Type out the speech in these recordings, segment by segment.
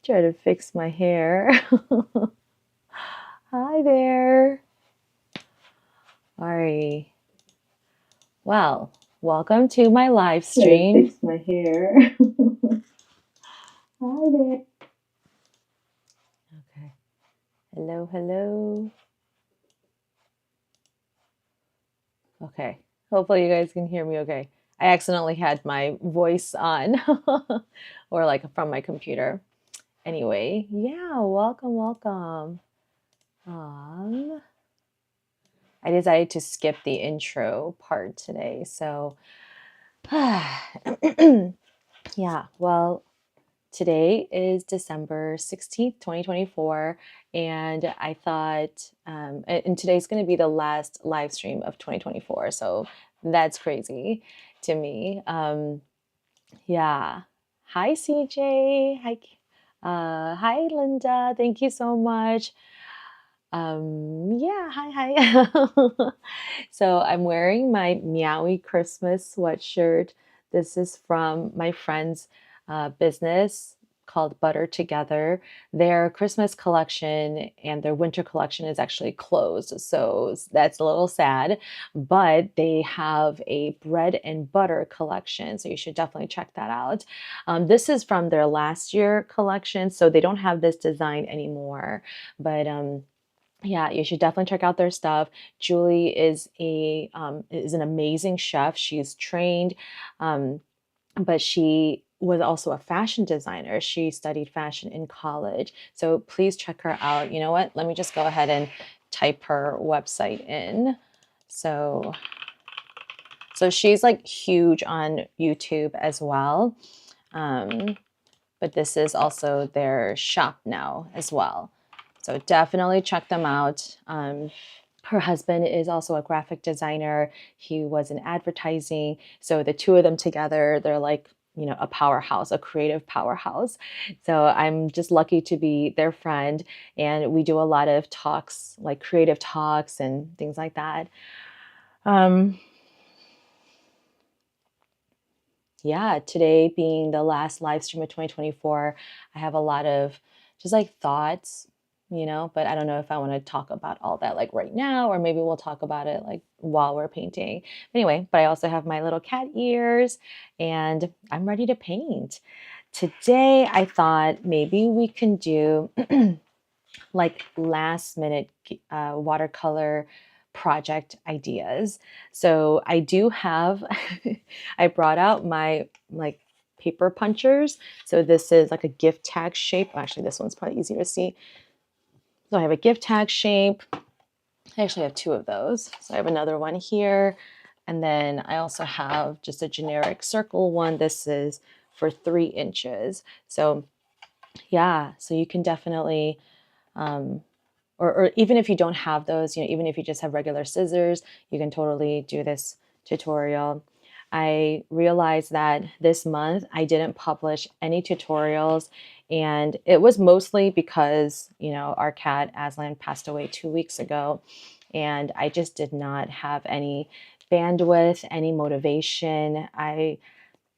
Try to fix my hair. Hi there. Alrighty. Well, welcome to my live stream. Fix my hair. Hi there. Okay. Hello, hello. Okay. Hopefully you guys can hear me okay. I accidentally had my voice on or like from my computer. Anyway, yeah, welcome. I decided to skip the intro part today. So, yeah, well, today is December 16th, 2024. And I thought, and today's going to be the last live stream of 2024. So that's crazy to me. Yeah. Hi, CJ. Hi, Linda. Thank you so much. Yeah, hi. So I'm wearing my Meowie Christmas sweatshirt. This is from my friend's business called Butter Together. Their Christmas collection and their winter collection is actually closed, so that's a little sad. But they have a bread and butter collection, so you should definitely check that out. This is from their last year collection, so they don't have this design anymore. But yeah, you should definitely check out their stuff. Julie is an amazing chef. She's trained, but she was also a fashion designer. She studied fashion in college. So please check her out. You know what? Let me just go ahead and type her website in. So she's like huge on YouTube as well. But this is also their shop now as well. So definitely check them out. Her husband is also a graphic designer. He was in advertising. So the two of them together, they're like, a powerhouse, a creative powerhouse. So I'm just lucky to be their friend. And we do a lot of talks, like creative talks and things like that. Yeah, today being the last live stream of 2024, I have a lot of just like thoughts, but I don't know if I want to talk about all that like right now, or maybe we'll talk about it like while we're painting. Anyway, but I also have my little cat ears and I'm ready to paint. Today, I thought maybe we can do like last minute watercolor project ideas. So I do have, I brought out my like paper punchers. So this is like a gift tag shape. Actually, this one's probably easier to see. So I have a gift tag shape. I actually have two of those. So I have another one here. And then I also have just a generic circle one. This is for 3 inches. So yeah, so you can definitely, or even if you don't have those, even if you just have regular scissors, you can totally do this tutorial. I realized that this month I didn't publish any tutorials, and it was mostly because, our cat Aslan passed away 2 weeks ago, and I just did not have any bandwidth, any motivation.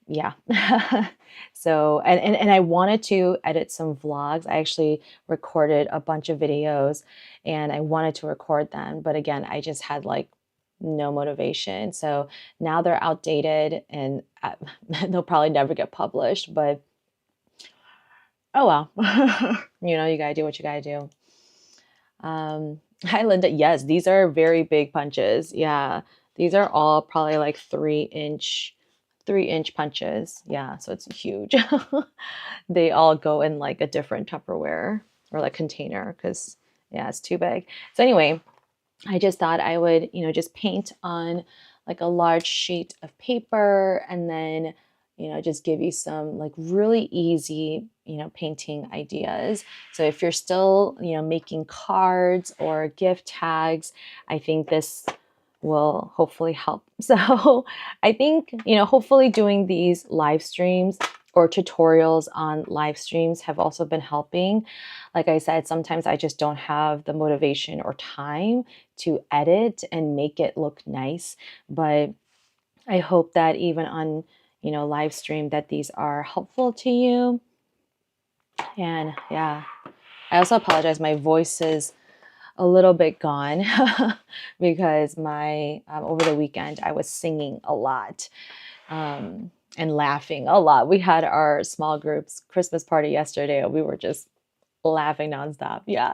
Yeah. So, and I wanted to edit some vlogs. I actually recorded a bunch of videos and I wanted to record them, but again, I just had like no motivation. So now they're outdated and they'll probably never get published, but oh well. You gotta do what you gotta do. Hi Linda. Yes, these are very big punches. Yeah. These are all probably like 3-inch punches. Yeah, so it's huge. They all go in like a different Tupperware or like container because yeah, it's too big. So anyway, I just thought I would, just paint on like a large sheet of paper and then, just give you some like really easy, painting ideas. So if you're still, making cards or gift tags, I think this will hopefully help. So I think, hopefully doing these live streams or tutorials on live streams have also been helping. Like I said, sometimes I just don't have the motivation or time to edit and make it look nice. But I hope that even on, live stream that these are helpful to you. And yeah, I also apologize. My voice is a little bit gone because my over the weekend I was singing a lot and laughing a lot. We had our small groups Christmas party yesterday. We were just laughing nonstop. Yeah.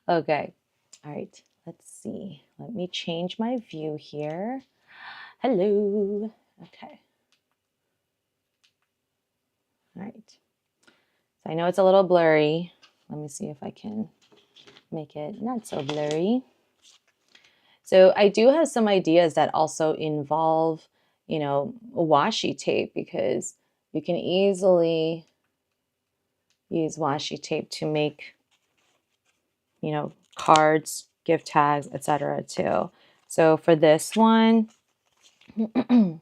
Okay. All right. Let's see. Let me change my view here. Hello. Okay. All right. So I know it's a little blurry. Let me see if I can make it not so blurry. So I do have some ideas that also involve, washi tape, because you can easily use washi tape to make, cards, gift tags, etc. too. So for this one, so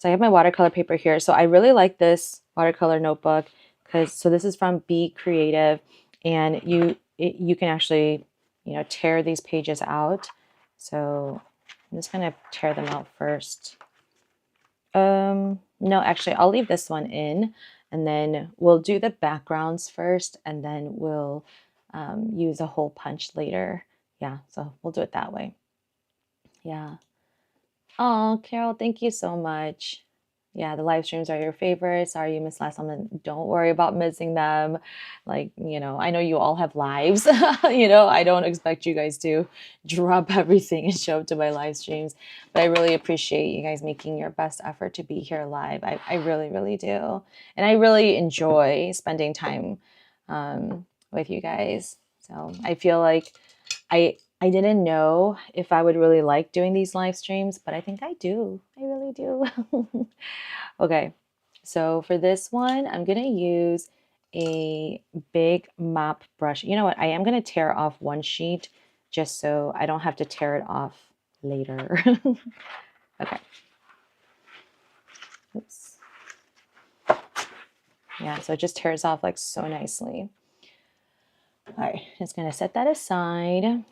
I have my watercolor paper here. So I really like this watercolor notebook so this is from Be Creative, and you can actually, tear these pages out. So I'm just gonna tear them out first. No, actually, I'll leave this one in, and then we'll do the backgrounds first, and then we'll use a hole punch later. Yeah, so we'll do it that way. Yeah. Oh, Carol, thank you so much. Yeah, the live streams are your favorite. Sorry you missed last time. Don't worry about missing them. Like, I know you all have lives. I don't expect you guys to drop everything and show up to my live streams. But I really appreciate you guys making your best effort to be here live. I really, really do. And I really enjoy spending time with you guys. So I feel like I didn't know if I would really like doing these live streams, but I think I do. I really do. Okay, so for this one, I'm going to use a big mop brush. You know what? I am going to tear off one sheet just so I don't have to tear it off later. Okay. Oops. Yeah, so it just tears off like so nicely. All right, just going to set that aside.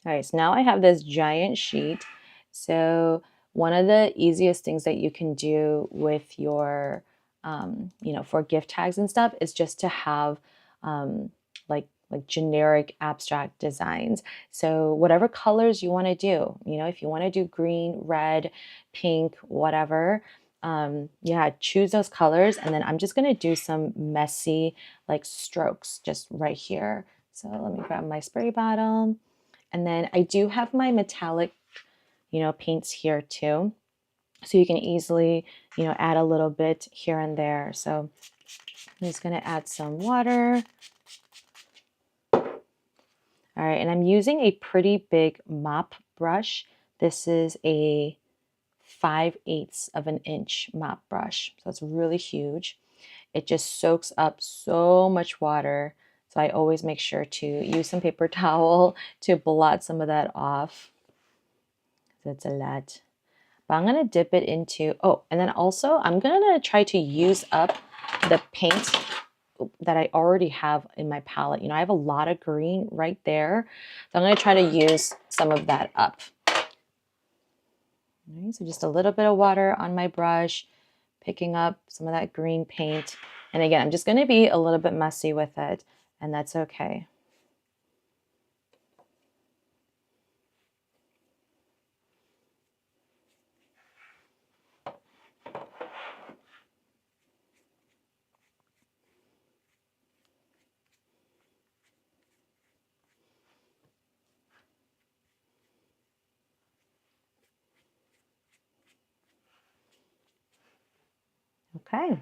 All right, so now I have this giant sheet. So one of the easiest things that you can do with your, for gift tags and stuff is just to have like generic abstract designs. So whatever colors you want to do, if you want to do green, red, pink, whatever, yeah, choose those colors. And then I'm just going to do some messy like strokes just right here. So let me grab my spray bottle. And then I do have my metallic, paints here too. So you can easily, add a little bit here and there. So I'm just going to add some water. All right, and I'm using a pretty big mop brush. This is a 5/8 of an inch mop brush. So it's really huge. It just soaks up so much water. So I always make sure to use some paper towel to blot some of that off. That's a lot. But I'm going to dip it into, and then also I'm going to try to use up the paint that I already have in my palette. I have a lot of green right there. So I'm going to try to use some of that up. All right, so just a little bit of water on my brush, picking up some of that green paint. And again, I'm just going to be a little bit messy with it, and that's okay. Okay,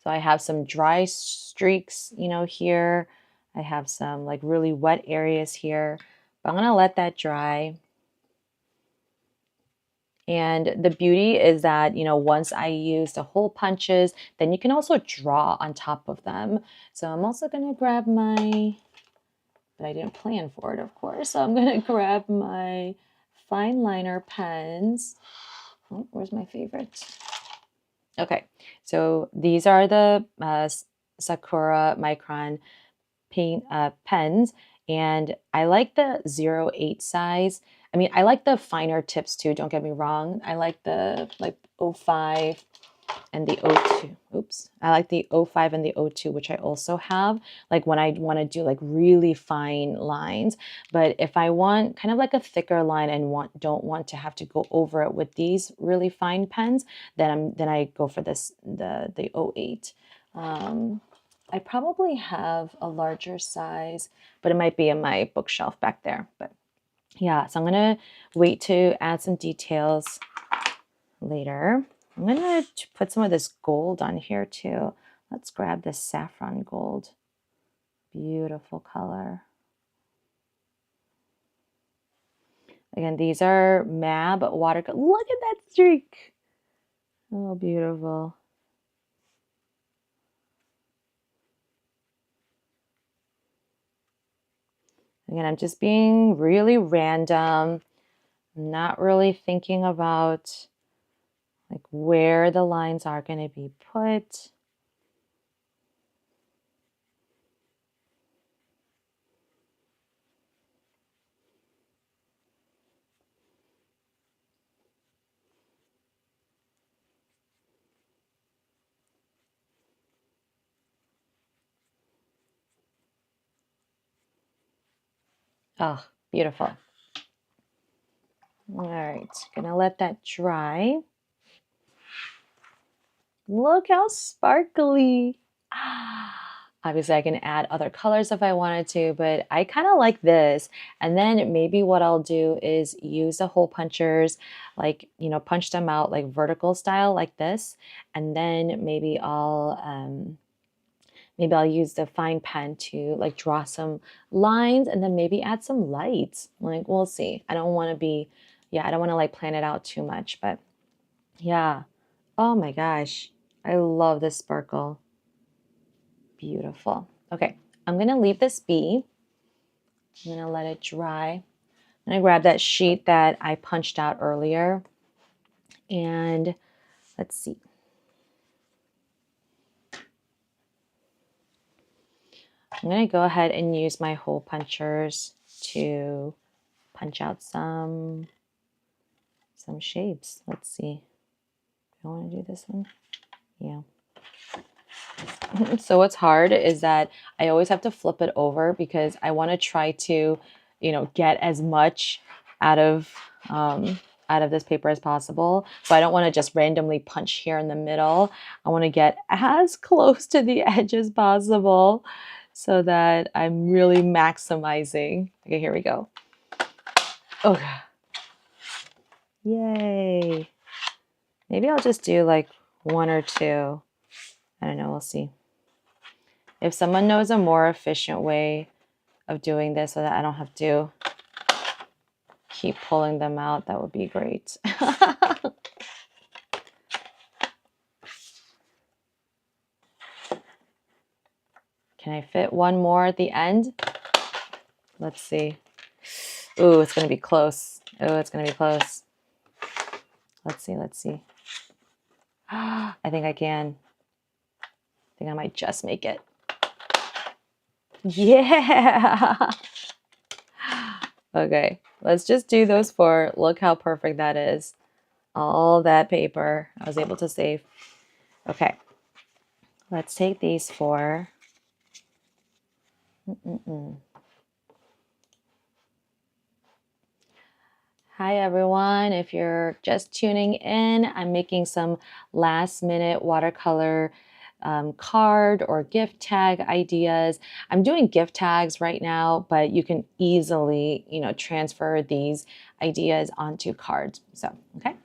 so I have some dry streaks, here. I have some like really wet areas here, but I'm going to let that dry. And the beauty is that, once I use the hole punches, then you can also draw on top of them. So I'm also going to grab but I didn't plan for it, of course. So I'm going to grab my fine liner pens. Oh, where's my favorite? Okay, so these are the Sakura Micron paint pens, and I like the 0.8 size. I mean, I like the finer tips too, don't get me wrong. I like the like 0.5 and the O2. Oops. I like the O5 and the O2, which I also have, like when I want to do like really fine lines. But if I want kind of like a thicker line and don't want to have to go over it with these really fine pens, then I go for the O8. I probably have a larger size, but it might be in my bookshelf back there. But yeah, so I'm gonna wait to add some details later. I'm gonna put some of this gold on here too. Let's grab this saffron gold. Beautiful color. Again, these are Mab watercolor. Look at that streak. Oh, beautiful. Again, I'm just being really random. I'm not really thinking about like where the lines are going to be put. Oh, beautiful. All right, gonna let that dry. Look how sparkly. Obviously, I can add other colors if I wanted to, but I kind of like this. And then maybe what I'll do is use the hole punchers, like, punch them out like vertical style like this. And then maybe I'll use the fine pen to like draw some lines and then maybe add some lights. Like, we'll see. I don't want to like plan it out too much, but yeah. Oh my gosh. I love this sparkle. Beautiful. Okay, I'm going to leave this be. I'm going to let it dry. I'm going to grab that sheet that I punched out earlier. And let's see. I'm going to go ahead and use my hole punchers to punch out some shapes. Let's see. Do I want to do this one? Yeah. So what's hard is that I always have to flip it over because I want to try to, get as much out of this paper as possible. So I don't want to just randomly punch here in the middle. I want to get as close to the edge as possible so that I'm really maximizing. Okay, here we go. Oh, yay. Maybe I'll just do like one or two. I don't know, we'll see. If someone knows a more efficient way of doing this so that I don't have to keep pulling them out, that would be great. Can I fit one more at the end? Let's see. Ooh, it's going to be close. Oh, it's going to be close. Let's see. I think I can. I think I might just make it. Yeah. Okay, let's just do those four. Look how perfect that is. All that paper I was able to save. Okay, let's take these four. Hi everyone, if you're just tuning in, I'm making some last minute watercolor card or gift tag ideas. I'm doing gift tags right now, but you can easily, transfer these ideas onto cards. So, okay.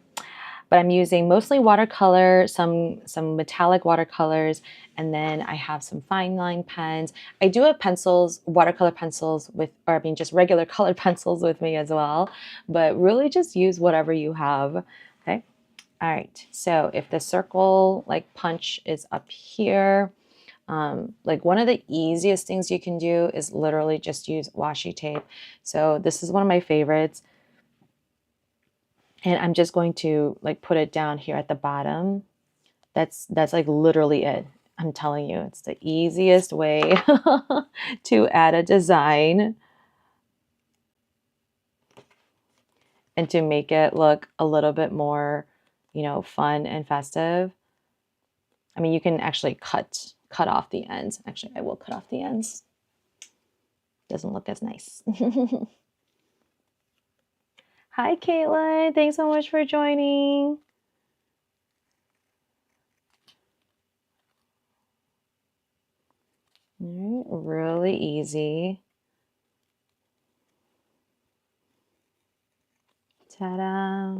But I'm using mostly watercolor, some metallic watercolors, and then I have some fine line pens. I do have pencils, watercolor pencils just regular colored pencils with me as well, but really just use whatever you have, okay? All right, so if the circle like punch is up here, like one of the easiest things you can do is literally just use washi tape. So this is one of my favorites. And I'm just going to like put it down here at the bottom. That's like literally it. I'm telling you, it's the easiest way to add a design and to make it look a little bit more, fun and festive. I mean, you can actually cut off the ends. Actually, I will cut off the ends. Doesn't look as nice. Hi, Caitlin. Thanks so much for joining. All right, really easy. Ta-da.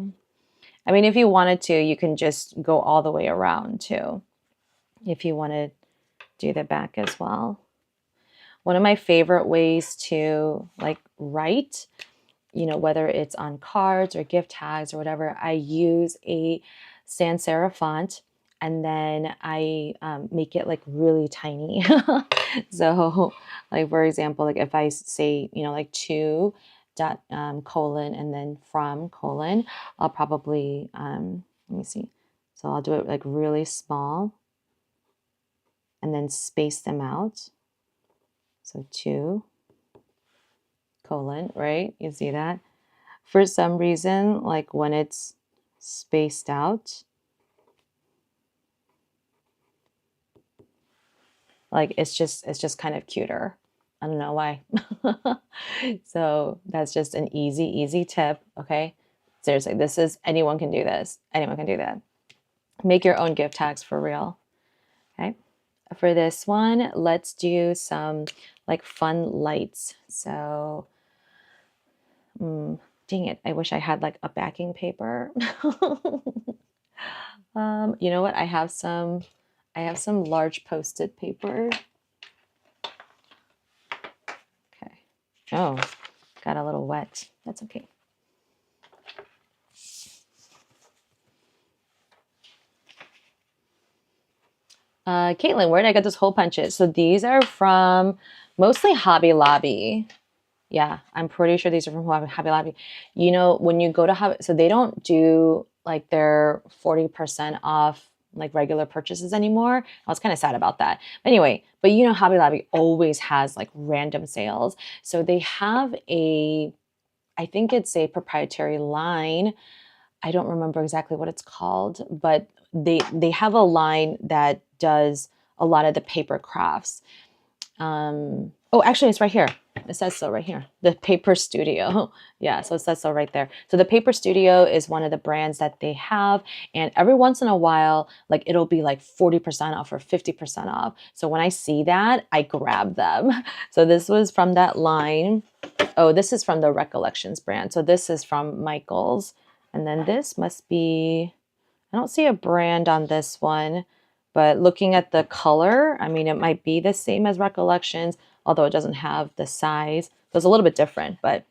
I mean, if you wanted to, you can just go all the way around too, if you want to do the back as well. One of my favorite ways to like write, you know, whether it's on cards or gift tags or whatever, I use a sans serif font and then I make it like really tiny. So like, for example, like if I say, you know, like to dot colon and then from colon, I'll probably, let me see. So I'll do it like really small and then space them out. So to colon, right? You see that? For some reason, like when it's spaced out, like it's just kind of cuter. I don't know why. So that's just an easy tip. Okay. Seriously, this is, anyone can do this. Anyone can do that. Make your own gift tags for real. Okay. For this one, let's do some like fun lights. So, dang it. I wish I had like a backing paper. You know what? I have some large Post-it paper. Okay. Oh, got a little wet. That's okay. Caitlin, where did I get those hole punches? So these are from mostly Hobby Lobby. Yeah, I'm pretty sure these are from Hobby Lobby. You know, when you go to Hobby, so they don't do like their 40% off like regular purchases anymore. I was kind of sad about that. But anyway, but you know, Hobby Lobby always has like random sales. So they have a, I think it's a proprietary line. I don't remember exactly what it's called, but they have a line that does a lot of the paper crafts. Oh, actually, it's right here. It says so right here. The Paper Studio. Yeah, so it says so right there. So the Paper Studio is one of the brands that they have. And every once in a while, like it'll be like 40% off or 50% off. So when I see that, I grab them. So this was from that line. Oh, this is from the Recollections brand. So this is from Michael's. And then this must be, I don't see a brand on this one, but looking at the color, I mean, it might be the same as Recollections, although it doesn't have the size. So it's a little bit different, but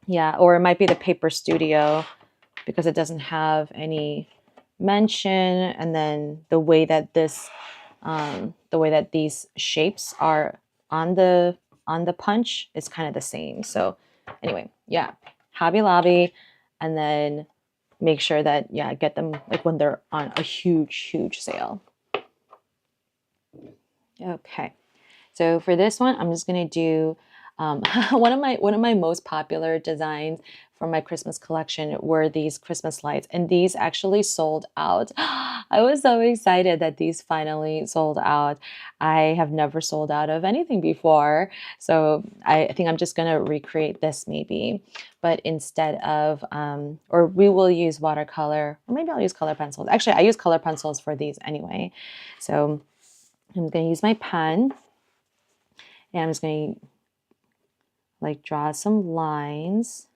yeah, or it might be the Paper Studio because it doesn't have any mention. And then the way that this, the way that these shapes are on the punch is kind of the same. So anyway, yeah, Hobby Lobby, and then make sure that, yeah, get them like when they're on a huge sale. Okay, so for this one, I'm just gonna do one of my most popular designs from my Christmas collection were these Christmas lights, and these actually sold out. I was so excited that these finally sold out. I have never sold out of anything before, so I think I'm just gonna recreate this maybe, but instead of or we will use watercolor, or maybe I'll use color pencils. Actually, I use color pencils for these anyway, so I'm gonna use my pen. And I'm just going to like draw some lines.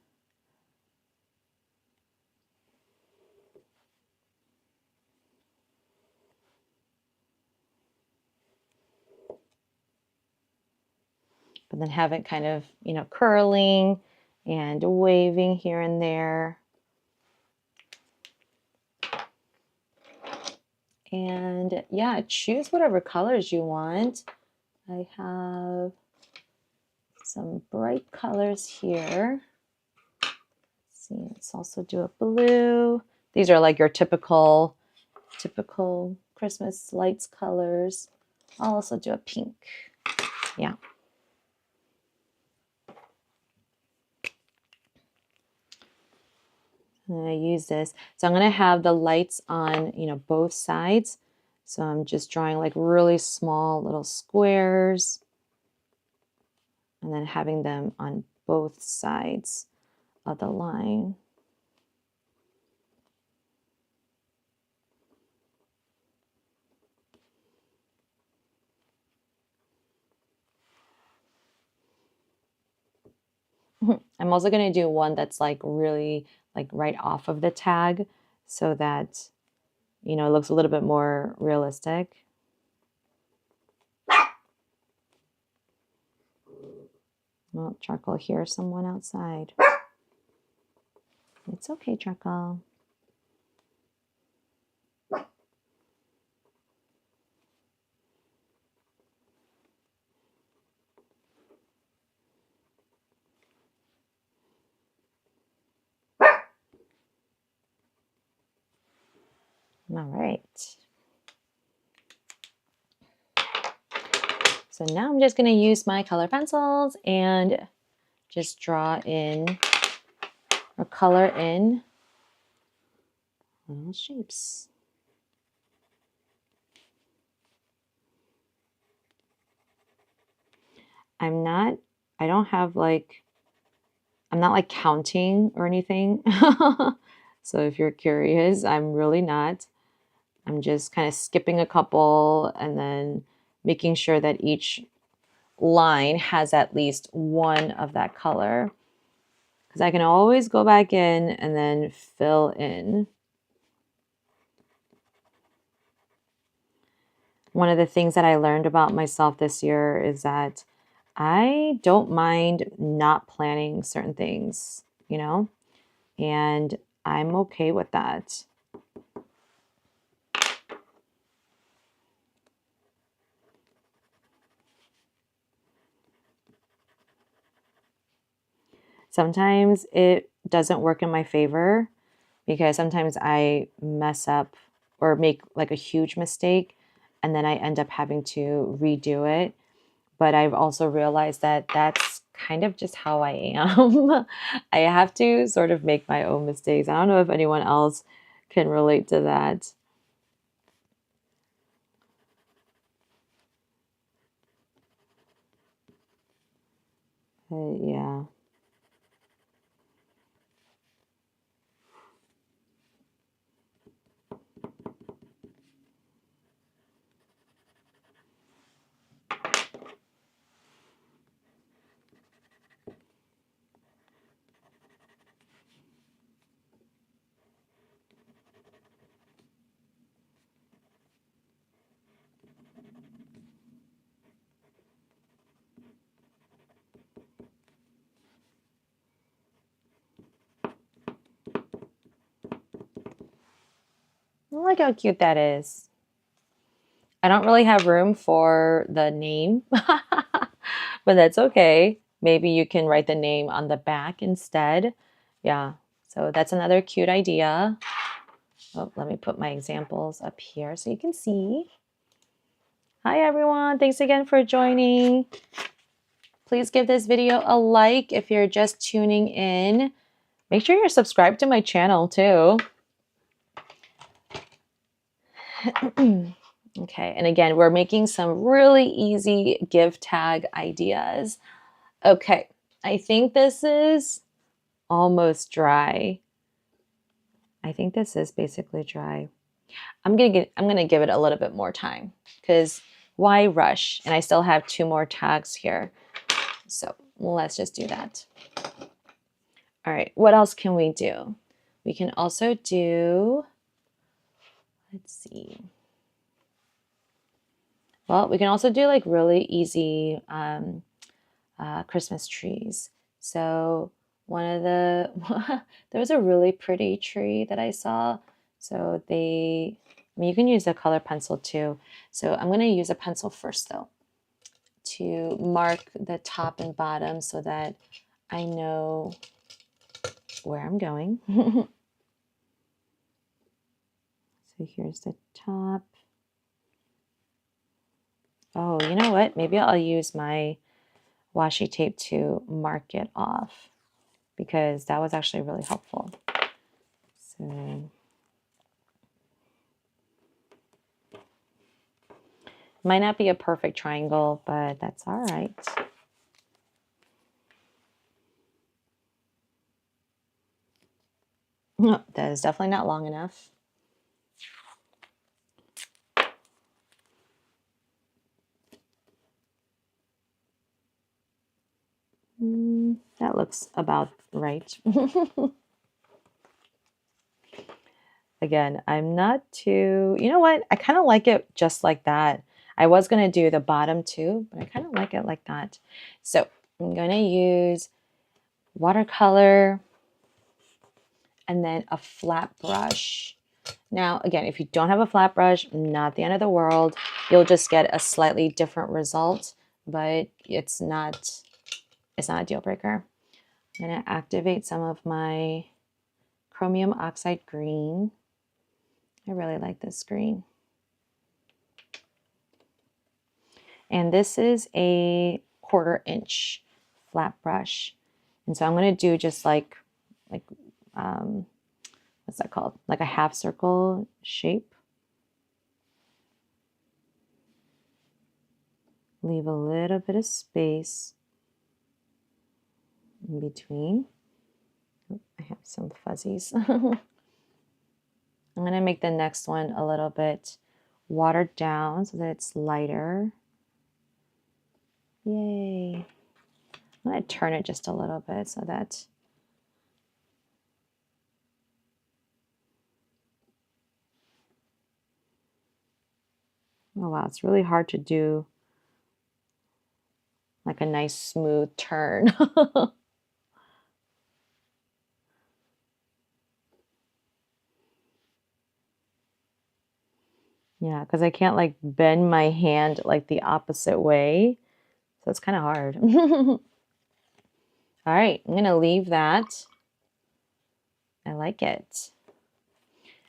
But then have it kind of, you know, curling and waving here and there. And yeah, choose whatever colors you want. I have some bright colors here. Let's see, let's also do a blue. These are like your typical Christmas lights colors. I'll also do a pink. Yeah. I'm going to use this. So I'm going to have the lights on, you know, both sides. So I'm just drawing like really small little squares and then having them on both sides of the line. I'm also going to do one that's like really like right off of the tag so that, you know, it looks a little bit more realistic. Well, Charcoal hears someone outside. It's okay, Charcoal. All right. So now I'm just going to use my color pencils and just draw in or color in little shapes. I don't have like, I'm not like counting or anything. So if you're curious, I'm really not. I'm just kind of skipping a couple and then making sure that each line has at least one of that color. Because I can always go back in and then fill in. One of the things that I learned about myself this year is that I don't mind not planning certain things, you know, and I'm okay with that. Sometimes it doesn't work in my favor because sometimes I mess up or make like a huge mistake and then I end up having to redo it. But I've also realized that that's kind of just how I am. I have to sort of make my own mistakes. I don't know if anyone else can relate to that. But yeah. Look how cute that is. I don't really have room for the name, but that's okay. Maybe you can write the name on the back instead. Yeah, so that's another cute idea. Oh, let me put my examples up here so you can see. Hi, everyone. Thanks again for joining. Please give this video a like if you're just tuning in. Make sure you're subscribed to my channel too. Okay, and again, we're making some really easy give tag ideas. Okay, I think this is almost dry. I think this is basically dry. I'm gonna give it a little bit more time because why rush? And I still have 2 more tags here. So let's just do that. All right, what else can we do? We can also do, let's see. Well, we can also do like really easy Christmas trees. So one of the, there was a really pretty tree that I saw. So I mean, you can use a color pencil too. So I'm gonna use a pencil first though to mark the top and bottom so that I know where I'm going. So here's the top. Oh, you know what? Maybe I'll use my washi tape to mark it off because that was actually really helpful. So Might not be a perfect triangle, but that's all right. That is definitely not long enough. That looks about right. Again, I'm not too, you know what? I kind of like it just like that. I was going to do the bottom too, but I kind of like it like that. So I'm going to use watercolor and then a flat brush. Now, again, if you don't have a flat brush, not the end of the world. You'll just get a slightly different result, but it's not a deal breaker. I'm going to activate some of my chromium oxide green. I really like this green. And this is a 1/4 inch flat brush. And so I'm going to do just like what's that called? Like a half circle shape. Leave a little bit of space in between. Oh, I have some fuzzies. I'm going to make the next one a little bit watered down so that it's lighter. Yay. I'm going to turn it just a little bit so that oh wow, it's really hard to do like a nice smooth turn. Yeah, because I can't like bend my hand like the opposite way. So it's kind of hard. All right, I'm going to leave that. I like it.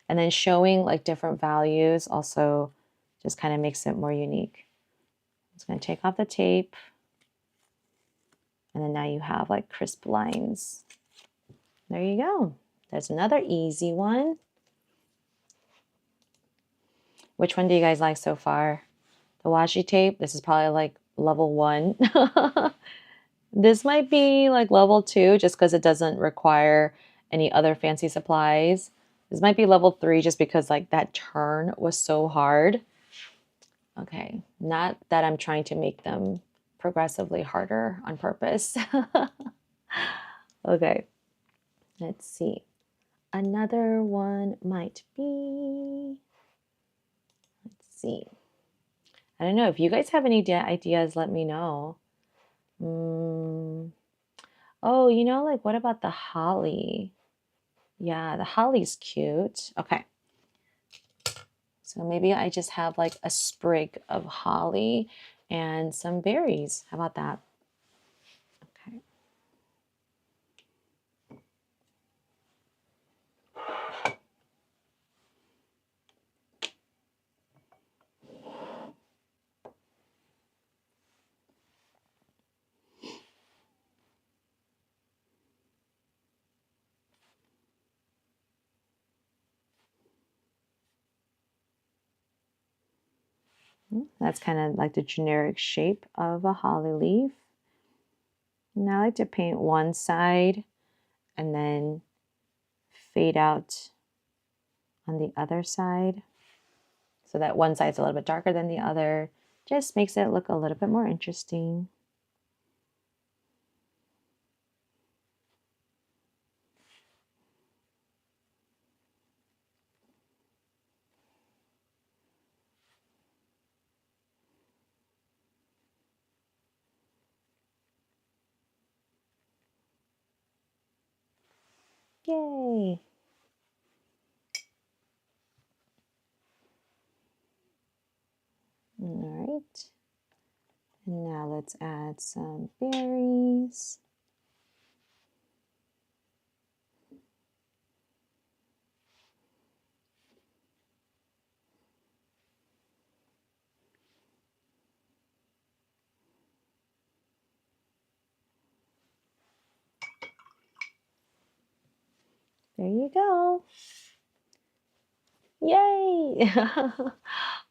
And then showing like different values also just kind of makes it more unique. I'm just going to take off the tape. And then now you have like crisp lines. There you go. There's another easy one. Which one do you guys like so far? The washi tape. This is probably like level 1. This might be like level 2 just because it doesn't require any other fancy supplies. This might be level 3 just because like that turn was so hard. Okay, not that I'm trying to make them progressively harder on purpose. Okay, let's see. Another one might be, let's see. I don't know. If you guys have any ideas, let me know. Oh, you know, like what about the holly? Yeah, the holly's cute. Okay. So maybe I just have like a sprig of holly and some berries. How about that? Okay. That's kind of like the generic shape of a holly leaf. Now I like to paint one side and then fade out on the other side so that one side's a little bit darker than the other. Just makes it look a little bit more interesting. Yay! All right. And now let's add some berries. There you go. Yay!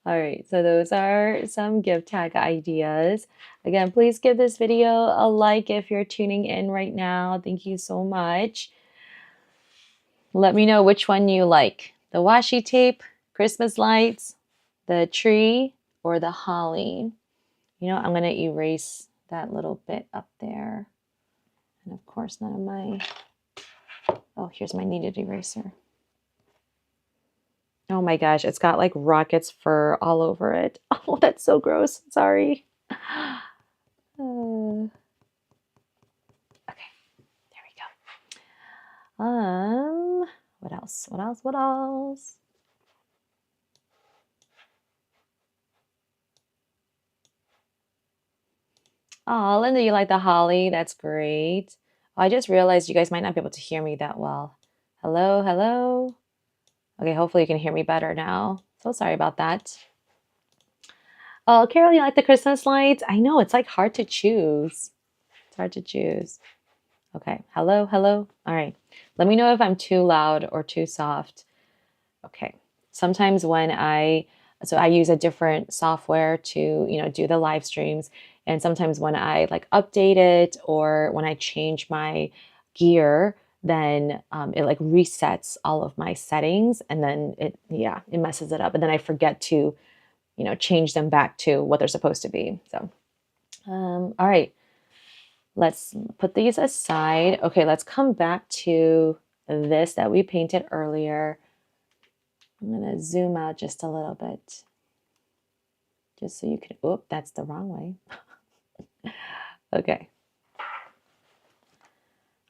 All right, so those are some gift tag ideas. Again, please give this video a like if you're tuning in right now. Thank you so much. Let me know which one you like. The washi tape, Christmas lights, the tree, or the holly. You know, I'm going to erase that little bit up there. And of course, none of my... Oh, here's my kneaded eraser. Oh my gosh, it's got like rocket's fur all over it. Oh, that's so gross. Sorry. Okay, there we go. What else? What else? What else? Oh, Linda, you like the holly? That's great. Oh, I just realized you guys might not be able to hear me that well. Hello, hello. Okay, hopefully you can hear me better now. So sorry about that. Oh, Carol, you like the Christmas lights? I know, it's like hard to choose. It's hard to choose. Okay, hello, hello. All right, let me know if I'm too loud or too soft. Okay, sometimes when I use a different software to, you know, do the live streams. And sometimes when I like update it or when I change my gear, then it like resets all of my settings and then it messes it up. And then I forget to, you know, change them back to what they're supposed to be. So, all right, let's put these aside. Okay, let's come back to this that we painted earlier. I'm going to zoom out just a little bit. Just so you can, oop, that's the wrong way. Okay.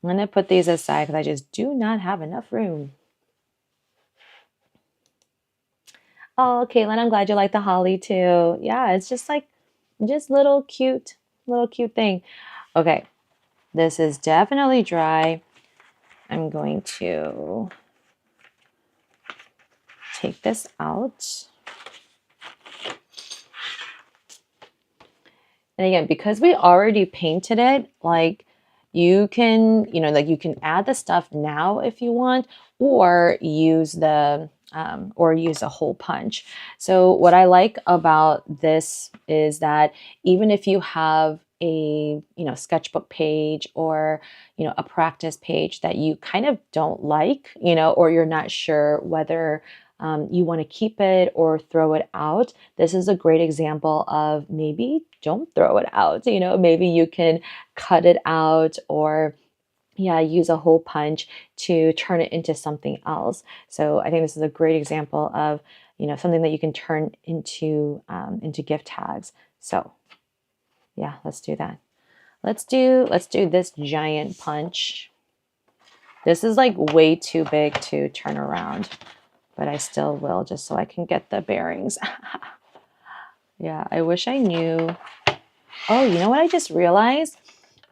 I'm going to put these aside because I just do not have enough room. Oh, Caitlin, I'm glad you like the holly too. Yeah, it's just like, just little cute thing. Okay, this is definitely dry. I'm going to take this out. And again, because we already painted it, like you can, you know, like you can add the stuff now if you want, or use a hole punch. So what I like about this is that even if you have a, you know, sketchbook page or, you know, a practice page that you kind of don't like, you know, or you're not sure whether you want to keep it or throw it out. This is a great example of maybe don't throw it out. You know, maybe you can cut it out or use a hole punch to turn it into something else. So I think this is a great example of, you know, something that you can turn into gift tags. So yeah, let's do that. Let's do this giant punch. This is like way too big to turn around, but I still will just so I can get the bearings. Yeah, I wish I knew. Oh, you know what I just realized?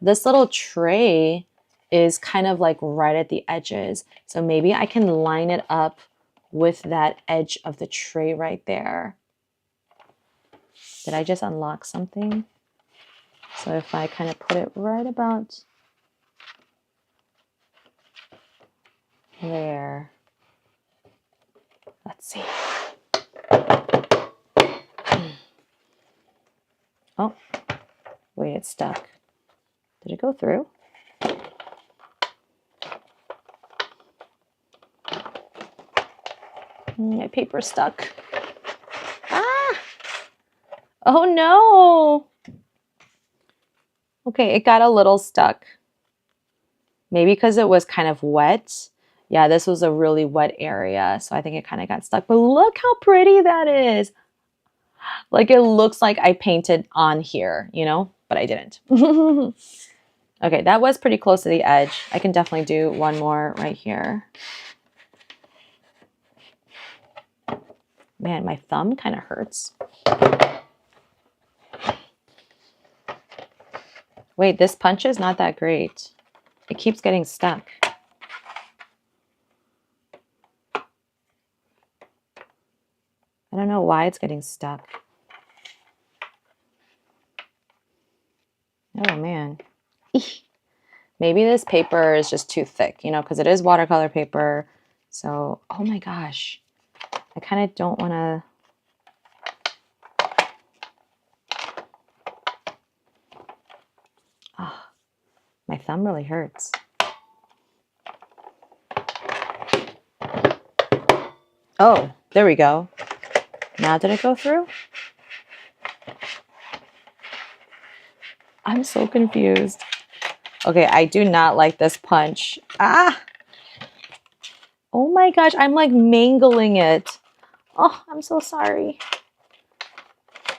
This little tray is kind of like right at the edges. So maybe I can line it up with that edge of the tray right there. Did I just unlock something? So if I kind of put it right about there. Let's see. Oh, wait, it's stuck. Did it go through? My paper's stuck. Ah! Oh no! Okay, it got a little stuck. Maybe because it was kind of wet. Yeah, this was a really wet area, so I think it kind of got stuck. But look how pretty that is. Like it looks like I painted on here, you know, but I didn't. Okay, that was pretty close to the edge. I can definitely do one more right here. Man, my thumb kind of hurts. Wait, this punch is not that great. It keeps getting stuck. I don't know why it's getting stuck. Oh man. Maybe this paper is just too thick, you know, because it is watercolor paper. So, oh my gosh. I kind of don't want to Oh, my thumb really hurts. Oh, there we go. Now did it go through? I'm so confused. Okay, I do not like this punch. Ah! Oh my gosh, I'm like mangling it. Oh, I'm so sorry.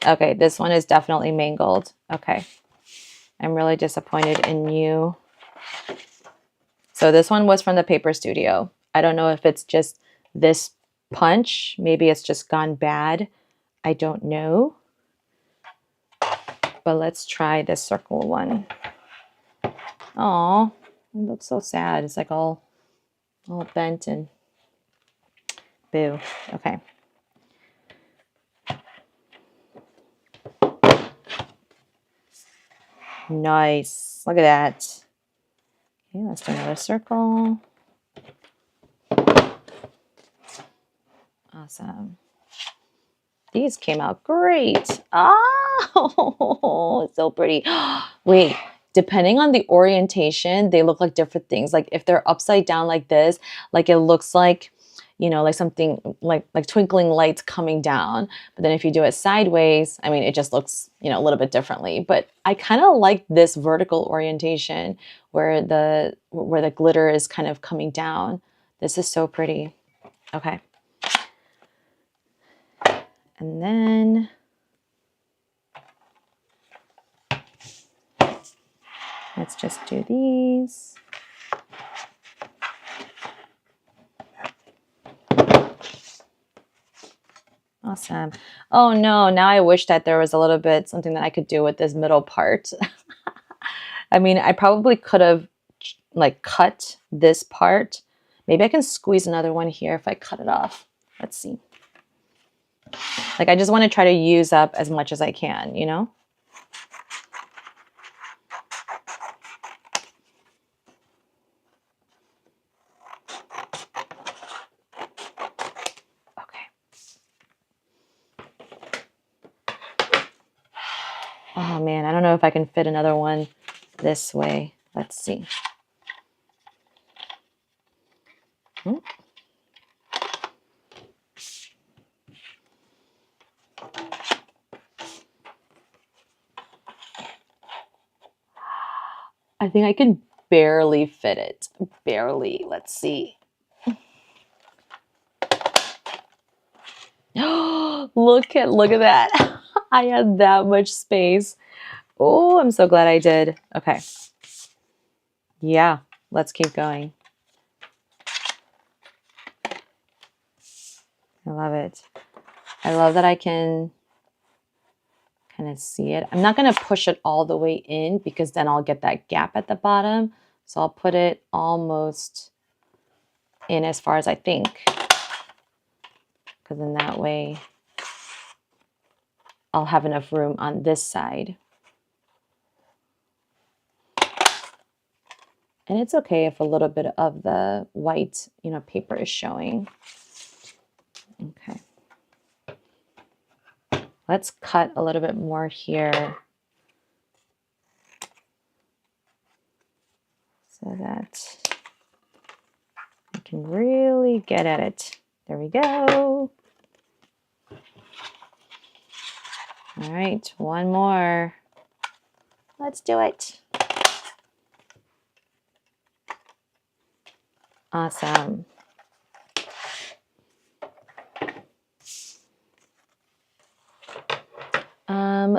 Okay, this one is definitely mangled. Okay. I'm really disappointed in you. So this one was from the Paper Studio. I don't know if it's just this punch. Maybe it's just gone bad. I don't know. But let's try this circle one. Oh, it looks so sad. It's like all bent and boo. Okay. Nice. Look at that. Okay, let's do another circle. Awesome. These came out great. Oh, so pretty. Wait, depending on the orientation, they look like different things. Like if they're upside down like this, like it looks like, you know, like something like twinkling lights coming down. But then if you do it sideways, I mean, it just looks, you know, a little bit differently. But I kind of like this vertical orientation where the glitter is kind of coming down. This is so pretty. Okay. And then let's just do these. Awesome. Oh no, now I wish that there was a little bit something that I could do with this middle part. I mean, I probably could have like cut this part. Maybe I can squeeze another one here if I cut it off. Let's see. Like I just want to try to use up as much as I can, you know? Okay. Oh man, I don't know if I can fit another one this way. Let's see. Hmm. I think I can barely fit it. Barely. Let's see. Look at that. I had that much space. Oh, I'm so glad I did. Okay. Yeah, let's keep going. I love it. I love that I can kind of see it. I'm not going to push it all the way in because then I'll get that gap at the bottom. So I'll put it almost in as far as I think. Because in that way, I'll have enough room on this side. And it's okay if a little bit of the white, you know, paper is showing. Okay. Let's cut a little bit more here so that I can really get at it. There we go. All right, one more. Let's do it. Awesome.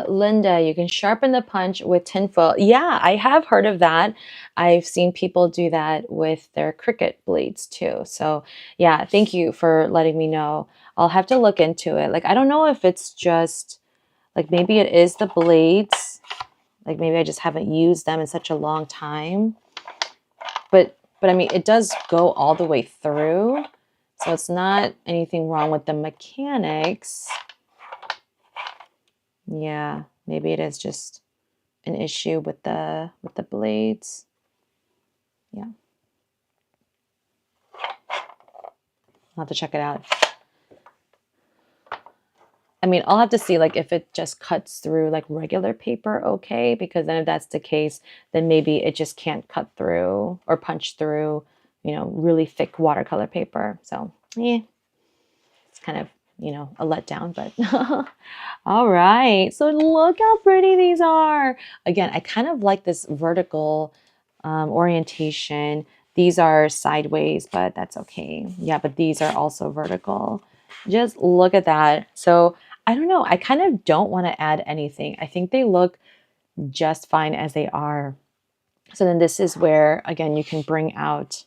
Linda, you can sharpen the punch with tinfoil. Yeah, I have heard of that. I've seen people do that with their Cricut blades too. So yeah, thank you for letting me know. I'll have to look into it. Like, I don't know if it's just, like maybe it is the blades. Like maybe I just haven't used them in such a long time. But I mean, it does go all the way through. So it's not anything wrong with the mechanics. Yeah, maybe it is just an issue with the blades. Yeah. I'll have to check it out. I mean, I'll have to see like if it just cuts through like regular paper, okay, because then if that's the case, then maybe it just can't cut through or punch through, really thick watercolor paper. So, yeah, it's kind of, a letdown, but all right. So look how pretty these are. Again, I kind of like this vertical orientation. These are sideways, but that's okay. Yeah, but these are also vertical. Just look at that. So I don't know. I kind of don't want to add anything. I think they look just fine as they are. So then this is where, again, you can bring out,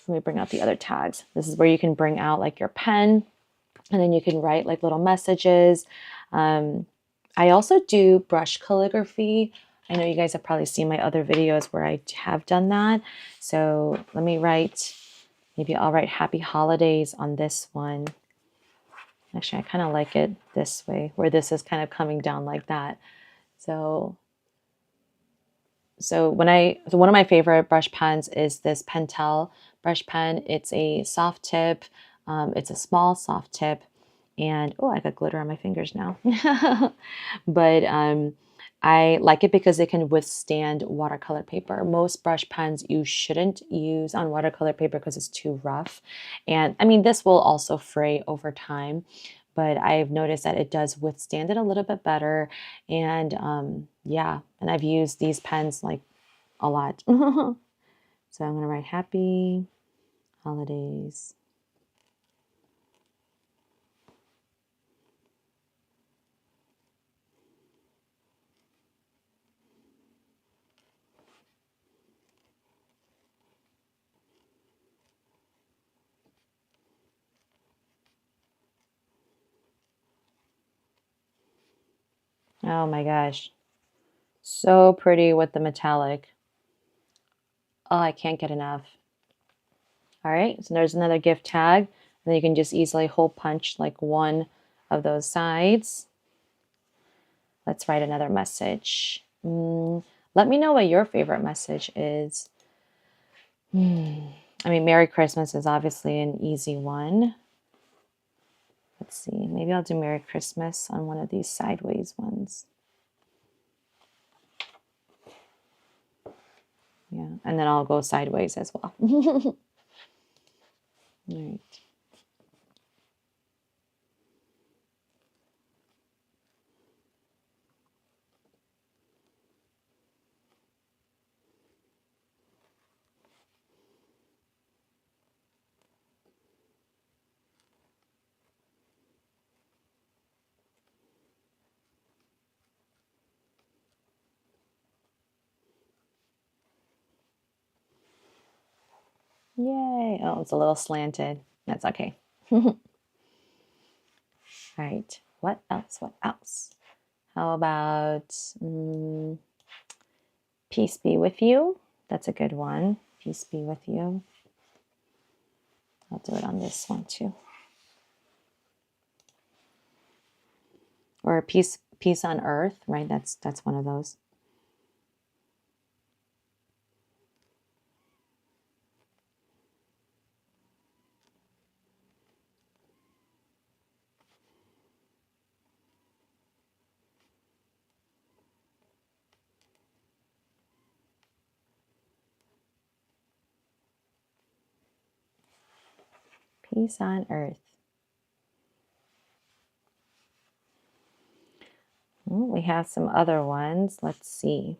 let me bring out the other tags. This is where you can bring out like your pen, and then you can write like little messages. I also do brush calligraphy. I know you guys have probably seen my other videos where I have done that. So let me write, maybe I'll write happy holidays on this one. Actually, I kind of like it this way, where this is kind of coming down like that. So one of my favorite brush pens is this Pentel brush pen. It's a soft tip. It's a small soft tip, and oh, I got glitter on my fingers now. But I like it because it can withstand watercolor paper. Most brush pens you shouldn't use on watercolor paper because it's too rough. And I mean, this will also fray over time, but I've noticed that it does withstand it a little bit better. And yeah, and I've used these pens like a lot. So I'm going to write happy holidays. Oh my gosh. So pretty with the metallic. Oh, I can't get enough. All right, so there's another gift tag. And then you can just easily hole punch like one of those sides. Let's write another message. Let me know what your favorite message is. I mean, Merry Christmas is obviously an easy one. Let's see, maybe I'll do Merry Christmas on one of these sideways ones. Yeah, and then I'll go sideways as well. All right. Yay. Oh, it's a little slanted. That's okay. All right. What else? What else? How about peace be with you? That's a good one. Peace be with you. I'll do it on this one too. Or peace on earth, right? That's one of those. Peace on earth. We have some other ones. Let's see.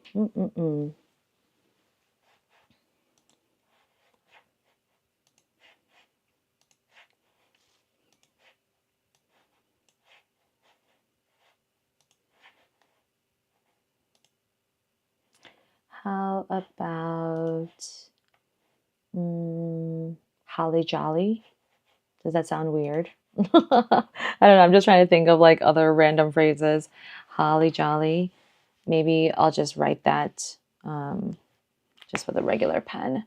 How about holly jolly? Does that sound weird? I don't know. I'm just trying to think of like other random phrases. Holly jolly. Maybe I'll just write that just with a regular pen.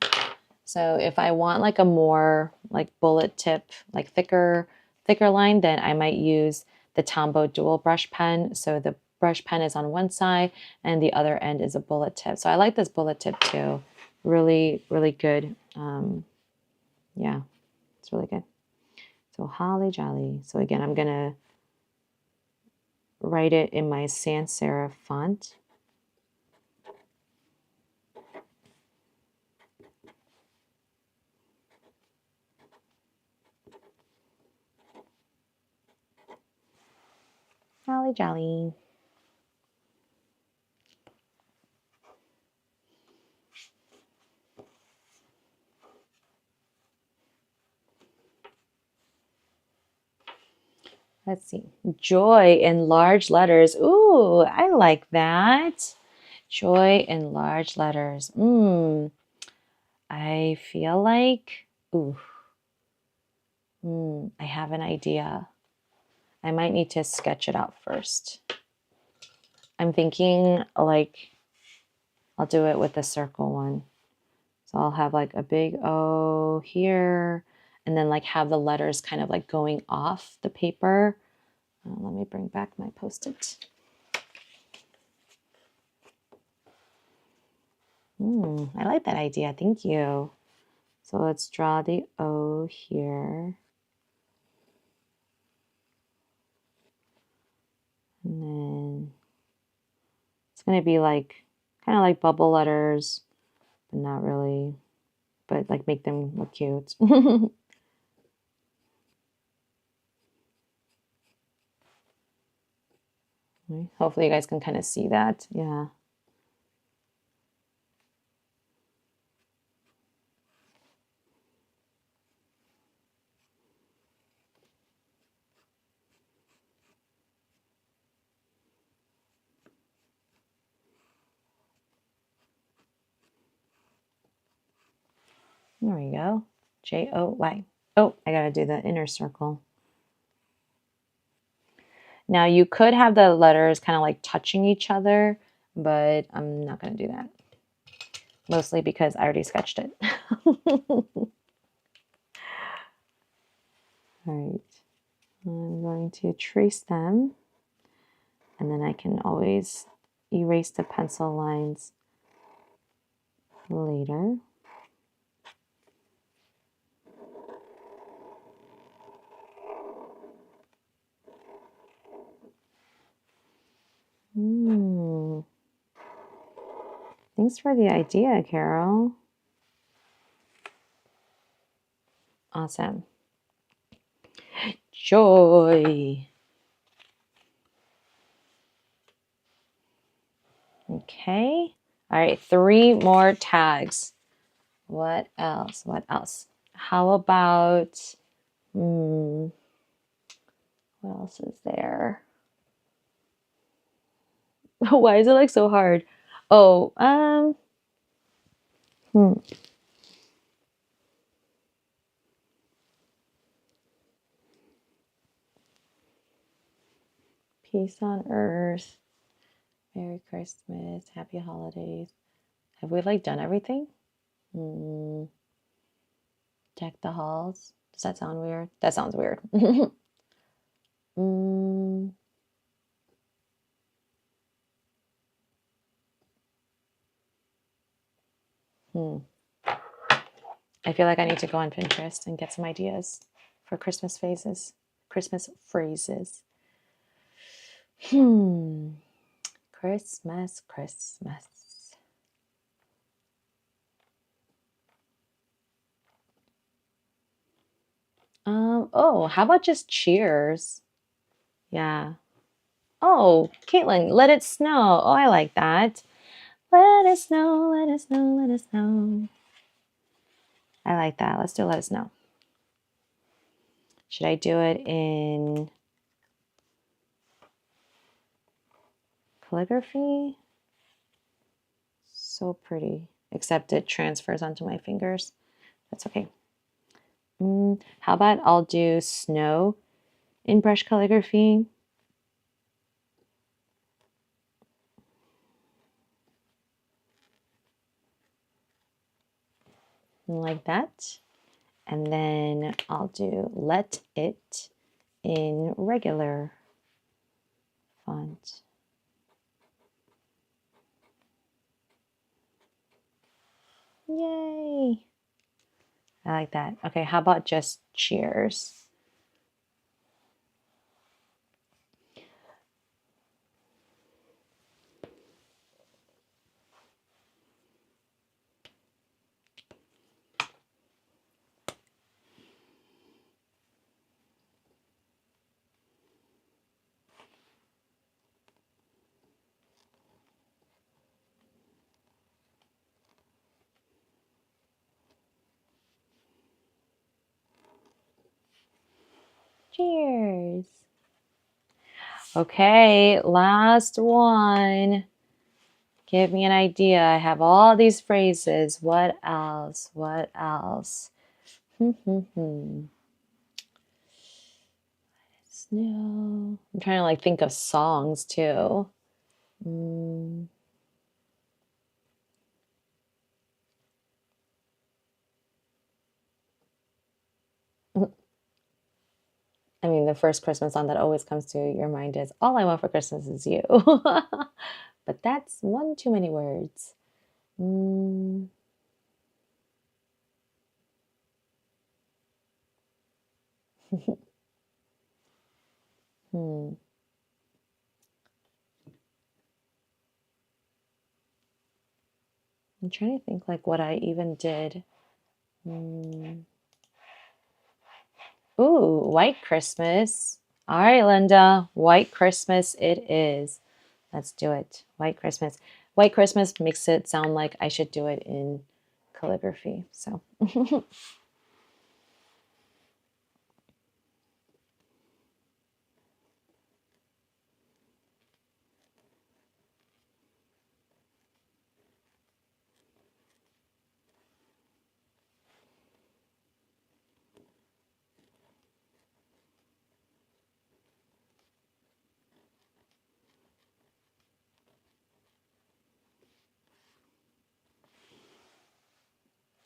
So if I want like a more like bullet tip, like thicker line, then I might use the Tombow dual brush pen. So the brush pen is on one side and the other end is a bullet tip. So I like this bullet tip too. Really, really good. Yeah, it's really good. So holly jolly. So again, I'm gonna write it in my sans serif font. Jolly jolly. Let's see. Joy in large letters. Ooh, I like that. Joy in large letters. I feel like, I have an idea. I might need to sketch it out first. I'm thinking like I'll do it with the circle one. So I'll have like a big O here and then like have the letters kind of like going off the paper. Let me bring back my Post-it. I like that idea. Thank you. So let's draw the O here. And then it's going to be like kind of like bubble letters, but not really, but like make them look cute. Hopefully you guys can kind of see that. Yeah. There we go. Joy. Oh, I got to do the inner circle. Now you could have the letters kind of like touching each other, but I'm not going to do that. Mostly because I already sketched it. All right. I'm going to trace them, and then I can always erase the pencil lines later. Thanks for the idea, Carol. Awesome. Joy. Okay. All right, 3 more tags. What else? What else? How about, what else is there? Why is it like so hard? Oh, Peace on earth. Merry Christmas. Happy holidays. Have we like done everything? Deck the halls. Does that sound weird? That sounds weird. I feel like I need to go on Pinterest and get some ideas for Christmas phrases. Christmas phrases. Christmas, Christmas. Oh, how about just cheers? Yeah. Oh, Caitlin, let it snow. Oh, I like that. Let it snow, let it snow, let it snow. I like that. Let's do let it snow. Should I do it in calligraphy? So pretty, except it transfers onto my fingers. That's okay. How about I'll do snow in brush calligraphy? Like that. And then I'll do let it in regular font. Yay! I like that. Okay, how about just cheers? Cheers. Okay, last one. Give me an idea. I have all these phrases. What else? What else? Snow. I'm trying to like think of songs too. Mm. I mean, the first Christmas song that always comes to your mind is "All I Want for Christmas Is You," but that's one too many words. Mm. Hmm. I'm trying to think like what I even did. Mm. Ooh, White Christmas. All right, Linda, White Christmas it is. Let's do it. White Christmas. White Christmas makes it sound like I should do it in calligraphy. So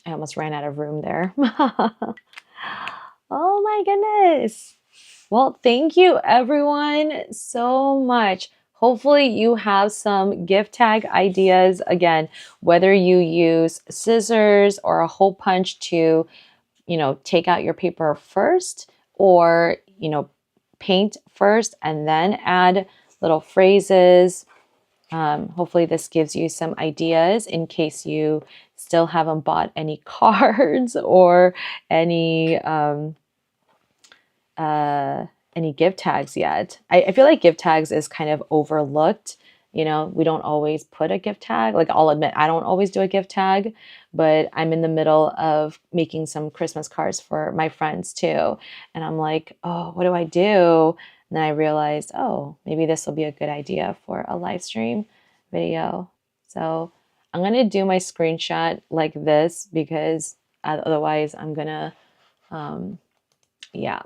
I almost ran out of room there. Oh my goodness. Well, thank you everyone so much. Hopefully, you have some gift tag ideas. Again, whether you use scissors or a hole punch to, take out your paper first, or, paint first and then add little phrases. Hopefully, this gives you some ideas in case you still haven't bought any cards or any uh, any gift tags yet. I feel like gift tags is kind of overlooked. We don't always put a gift tag. Like, I'll admit, I don't always do a gift tag, but I'm in the middle of making some Christmas cards for my friends too. And I'm like, oh, what do I do? And then I realized, oh, maybe this will be a good idea for a live stream video. So I'm going to do my screenshot like this because otherwise I'm going to, yeah.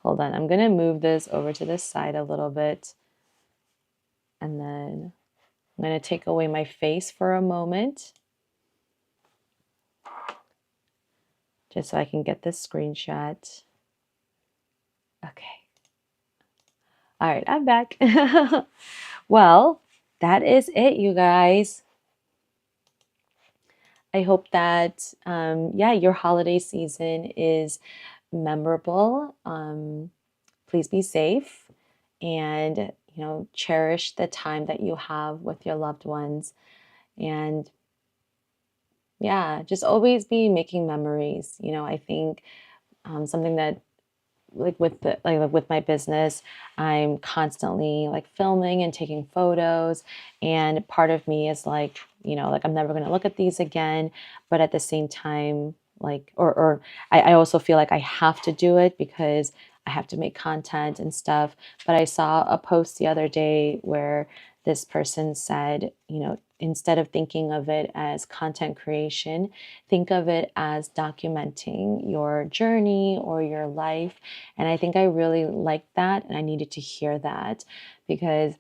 Hold on. I'm going to move this over to this side a little bit. And then I'm going to take away my face for a moment, just so I can get this screenshot. Okay. All right, I'm back. Well, that is it, you guys. I hope that, yeah, your holiday season is memorable. Please be safe and, cherish the time that you have with your loved ones. And yeah, just always be making memories. I think something that like with my business, I'm constantly like filming and taking photos, and part of me is like, like I'm never going to look at these again, but at the same time, like, or I also feel like I have to do it because I have to make content and stuff. But I saw a post the other day where this person said, instead of thinking of it as content creation, think of it as documenting your journey or your life. And I think I really liked that, and I needed to hear that because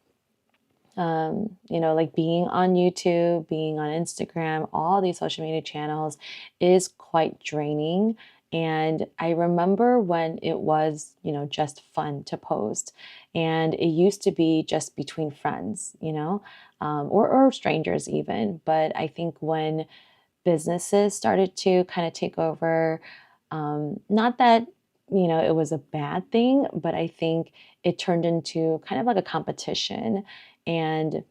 like being on YouTube, being on Instagram, all these social media channels is quite draining. And I remember when it was, just fun to post. And it used to be just between friends, or strangers even. But I think when businesses started to kind of take over, not that, it was a bad thing, but I think it turned into kind of like a competition. And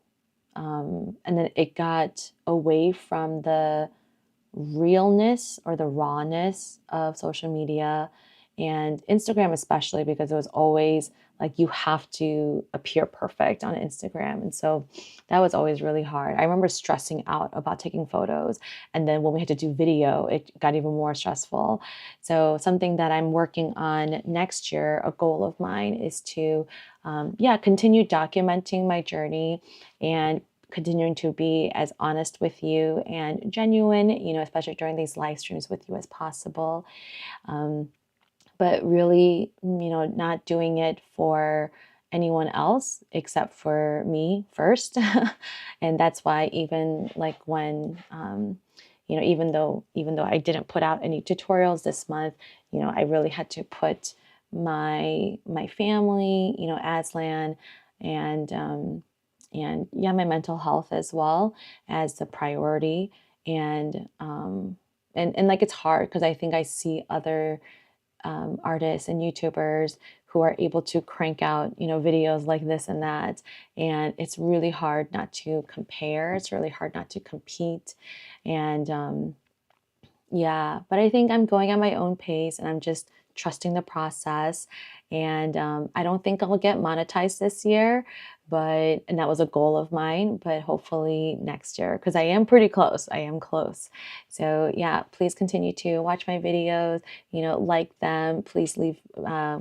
and then it got away from the realness or the rawness of social media and Instagram, especially because it was always like you have to appear perfect on Instagram. And so that was always really hard. I remember stressing out about taking photos. And then when we had to do video, it got even more stressful. So something that I'm working on next year, a goal of mine, is to continue documenting my journey and continuing to be as honest with you and genuine, especially during these live streams with you as possible. But really, not doing it for anyone else except for me first. And that's why even like when, even though I didn't put out any tutorials this month, I really had to put my family, Aslan, and my mental health as well as the priority. And like it's hard because I think I see other artists and YouTubers who are able to crank out, videos like this and that. And it's really hard not to compare. It's really hard not to compete. And but I think I'm going at my own pace and I'm just trusting the process. And I don't think I'll get monetized this year, and that was a goal of mine, but hopefully next year, because I am pretty close. I am close. So yeah, please continue to watch my videos, like them. Please leave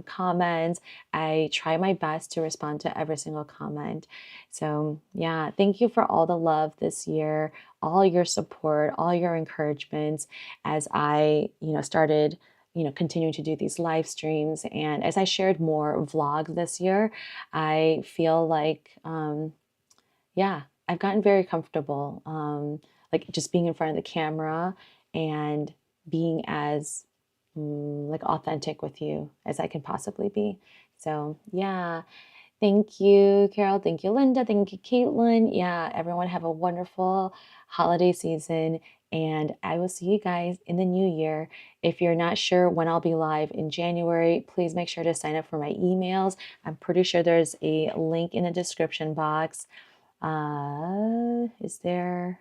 comments. I try my best to respond to every single comment. So yeah, thank you for all the love this year, all your support, all your encouragements as I, started, continuing to do these live streams. And as I shared more vlogs this year, I feel like, I've gotten very comfortable, like just being in front of the camera and being as like authentic with you as I can possibly be. So yeah, thank you, Carol. Thank you, Linda. Thank you, Caitlin. Yeah, everyone have a wonderful holiday season. And I will see you guys in the new year. If you're not sure when I'll be live in January, please make sure to sign up for my emails. I'm pretty sure there's a link in the description box. Is there?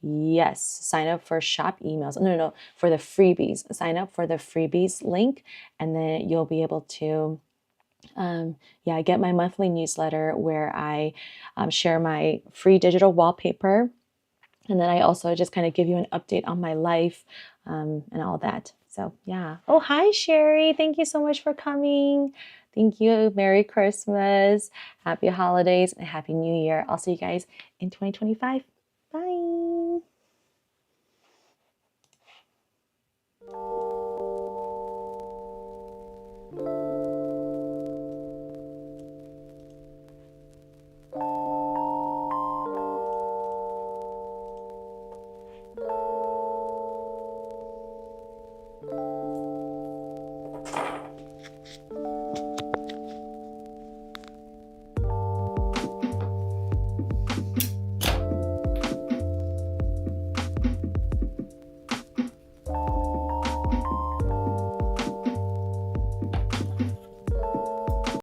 Yes, sign up for shop emails. No, for the freebies. Sign up for the freebies link, and then you'll be able to I get my monthly newsletter where I share my free digital wallpaper. And then I also just kind of give you an update on my life and all that. So, yeah. Oh, hi, Sherry. Thank you so much for coming. Thank you. Merry Christmas. Happy holidays and Happy New Year. I'll see you guys in 2025. Bye.